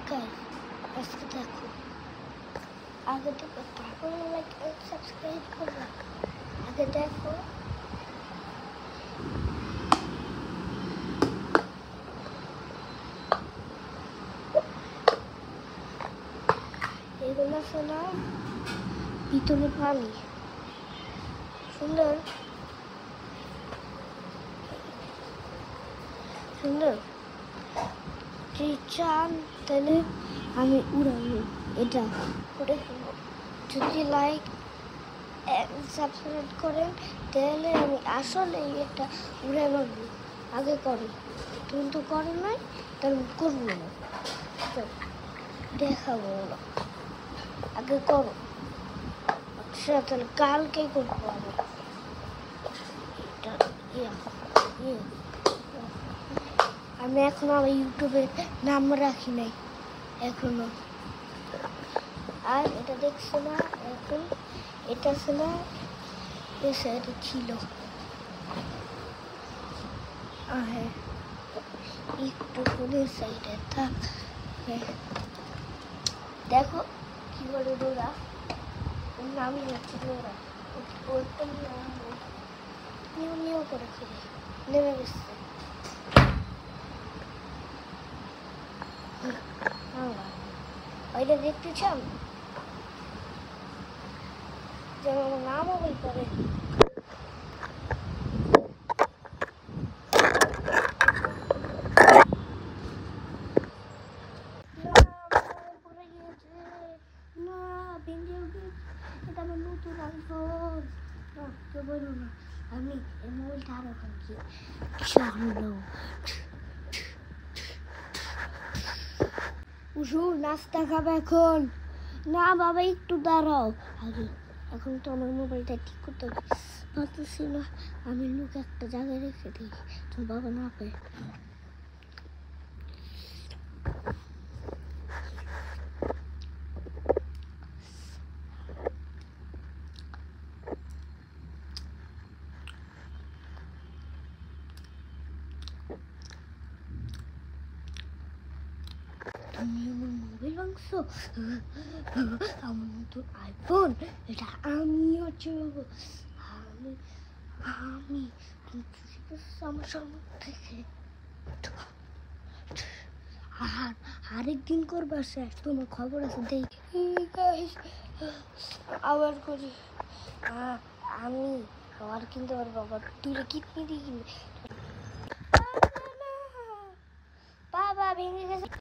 guys আজকে দেখো আগে থেকে তারপর লাইক এন্ড সাবস্ক্রাইব করবে আগে দেখো এগুলো শোনা ভিতরে পানি সুন্দর সুন্দর যদি চান তাহলে আমি উড়াবো এটা করে ফেলবো যদি লাইক সাবস্ক্রাইব করেন তাহলে আমি আসলে এটা উড়ে মারবো আগে করো তুমি তো করো নাই তাহলে করবো না দেখাবো না আগে করো আচ্ছা তাহলে কালকে করবো আমি আমি এখনো আমার ইউটিউবে নাম রাখি নাই এখনো আর এটা দেখছো না এখন এটা ছিল এ সাইডে ছিল হ্যাঁ একটু করে সাইডে থাক দেখো কি করে ডোরা ওর নামই হচ্ছে ডোরা ওরটা নিউ নিউ করে খেলে নেমে গেছে ওইটা দেখতে চান যেন আমার নামও বই করে এটা আমার নতুন আইফোন কেউ বলো না আমি এই মোবাইলটা আরো ভাঙি চলো উঠু নাস্তা খাবে এখন না বাবা একটু দাঁড়াও আগে এখন তো আমার মোবাইলটা ঠিক করতে পারতেছি না আমি লোক একটা জায়গায় রেখে দিই তো বাবা না পায় তুমি আমার মোবাইল ভাঙছো আমার নতুন আইফোন এটা আমিও চলবো আমি আমি আমার সামনে থেকে আর আরেকদিন করবার শেষ তোমার খবর আছে দেখি আবার করি আমি আবার কিন্তু আমার বাবা তুই কিডনি দিয়ে